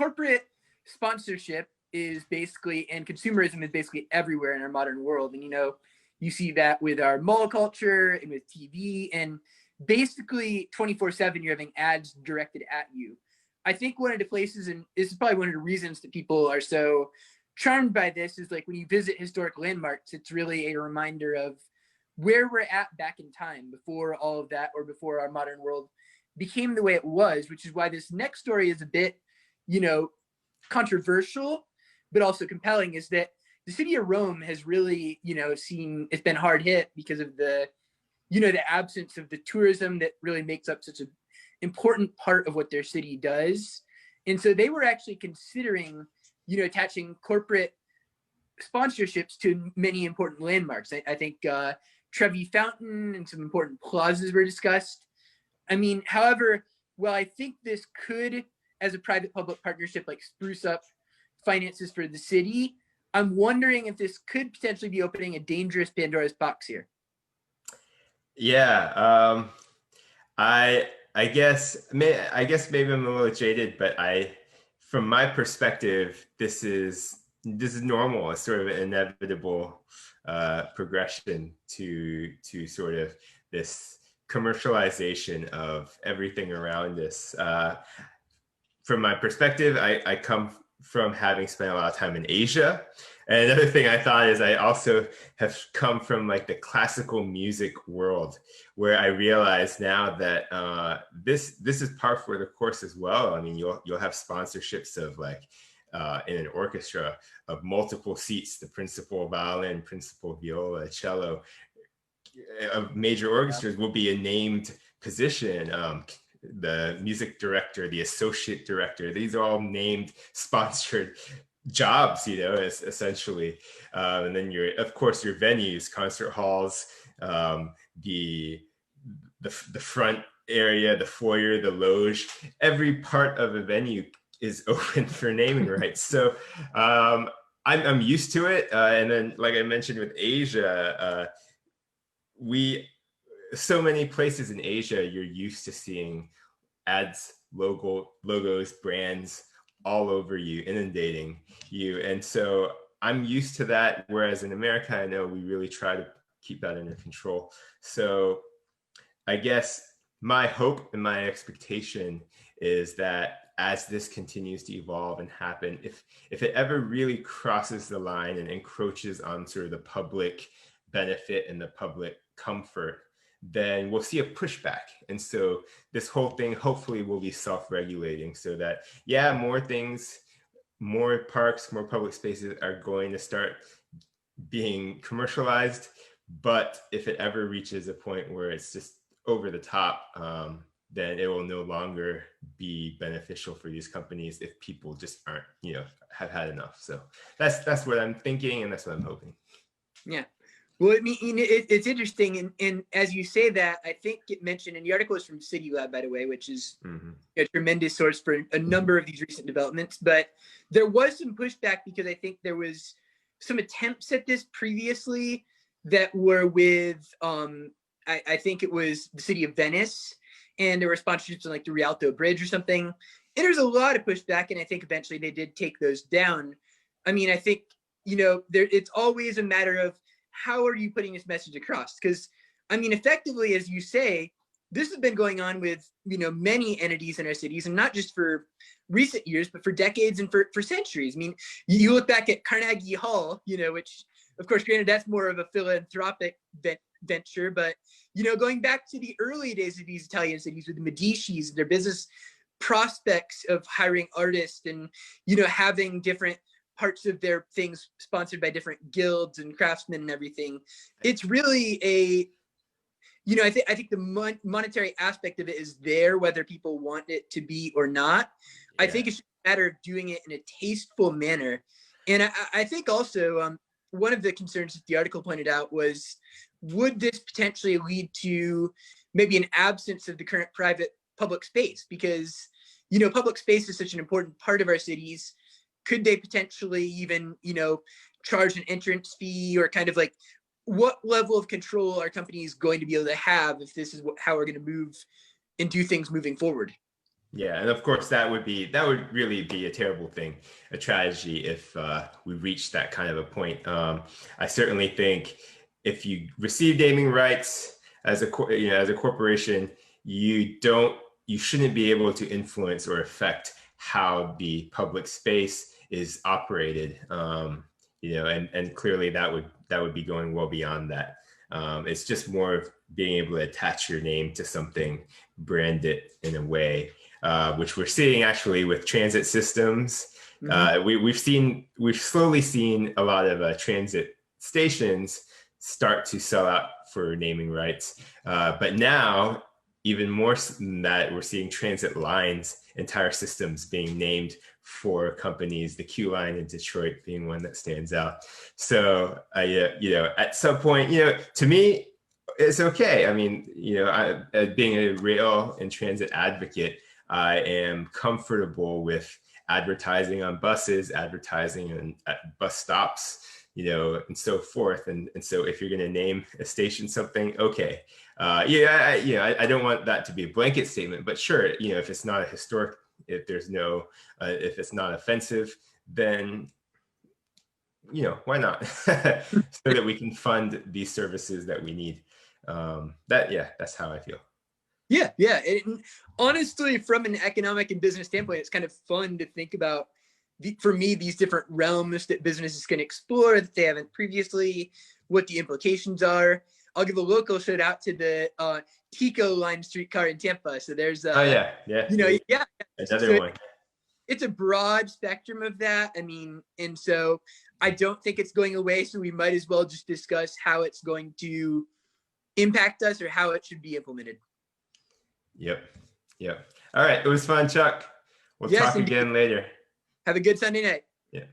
corporate sponsorship is basically, and consumerism is basically everywhere in our modern world. And, you see that with our mall culture and with TV, and basically 24/7, you're having ads directed at you. I think one of the places, and this is probably one of the reasons that people are so charmed by this, is like when you visit historic landmarks, it's really a reminder of where we're at back in time before all of that, or before our modern world became the way it was, which is why this next story is a bit, controversial, but also compelling, is that the city of Rome has really, seen, it's been hard hit because of the absence of the tourism that really makes up such an important part of what their city does. And so they were actually considering, attaching corporate sponsorships to many important landmarks. I think Trevi Fountain and some important plazas were discussed. I mean, however, well, I think this could, as a private-public partnership, like spruce up finances for the city. I'm wondering if this could potentially be opening a dangerous Pandora's box here. Yeah, I guess maybe I'm a little jaded, but from my perspective, this is normal. It's sort of an inevitable progression to sort of this commercialization of everything around us. From my perspective, I come from having spent a lot of time in Asia. And another thing I thought is I also have come from like the classical music world, where I realize now that this is par for the course as well. I mean, you'll have sponsorships of like in an orchestra of multiple seats, the principal violin, principal viola, cello. Of major orchestras will be a named position. The music director, the associate director, these are all named sponsored jobs, essentially. And then of course your venues, concert halls, the front area, the foyer, the loge, every part of a venue is open for naming rights. So I'm used to it. And then, like I mentioned with Asia, so many places in Asia, you're used to seeing ads, logos, brands all over you, inundating you. And so I'm used to that. Whereas in America, I know we really try to keep that under control. So I guess my hope and my expectation is that as this continues to evolve and happen, if it ever really crosses the line and encroaches on sort of the public benefit and the public comfort, then we'll see a pushback. And so this whole thing hopefully will be self-regulating, so that, yeah, more things, more parks, more public spaces are going to start being commercialized. But if it ever reaches a point where it's just over the top, then it will no longer be beneficial for these companies if people just aren't, have had enough. So that's what I'm thinking, and that's what I'm hoping. Yeah. Well, I mean, it's interesting, and as you say that, I think it mentioned, and the article is from City Lab, by the way, which is a tremendous source for a number of these recent developments. But there was some pushback because I think there was some attempts at this previously that were with, I think it was the city of Venice, and there were sponsorships on like the Rialto Bridge or something. And there's a lot of pushback, and I think eventually they did take those down. I mean, I think, it's always a matter of, how are you putting this message across? Because, I mean, effectively, as you say, this has been going on with, many entities in our cities, and not just for recent years, but for decades and for centuries. I mean, you look back at Carnegie Hall, which, of course, granted, that's more of a philanthropic venture, but, going back to the early days of these Italian cities with the Medicis, their business prospects of hiring artists and, having different parts of their things sponsored by different guilds and craftsmen and everything. It's really I think the monetary aspect of it is there, whether people want it to be or not. Yeah. I think it's just a matter of doing it in a tasteful manner. And I think also one of the concerns that the article pointed out was, would this potentially lead to maybe an absence of the current private public space? Because, public space is such an important part of our cities. Could they potentially even, charge an entrance fee, or kind of like, what level of control are companies going to be able to have if this is how we're going to move and do things moving forward? Yeah, and of course that would really be a terrible thing, a tragedy if we reach that kind of a point. I certainly think if you receive naming rights as as a corporation, you shouldn't be able to influence or affect how the public space is operated. And clearly that would be going well beyond that. It's just more of being able to attach your name to something, brand it in a way, which we're seeing actually with transit systems. We've slowly seen a lot of transit stations start to sell out for naming rights. But now, even more than that, we're seeing transit lines, entire systems being named for companies, the Q line in Detroit being one that stands out. So, at some point, to me, it's okay. I mean, being a rail and transit advocate, I am comfortable with advertising on buses, advertising at bus stops, and so forth. And so if you're going to name a station something, okay. I don't want that to be a blanket statement, but sure, if it's not a historic, if if it's not offensive, then, why not? So that we can fund these services that we need. That's how I feel. Yeah. And honestly, from an economic and business standpoint, it's kind of fun to think about, for me, these different realms that businesses can explore that they haven't previously, what the implications are. I'll give a local shout out to the Tico line streetcar in Tampa. So there's another one. It's a broad spectrum of that. I mean, and so I don't think it's going away. So we might as well just discuss how it's going to impact us or how it should be implemented. Yep. All right. It was fun, Chuck. We'll talk again later. Have a good Sunday night. Yeah.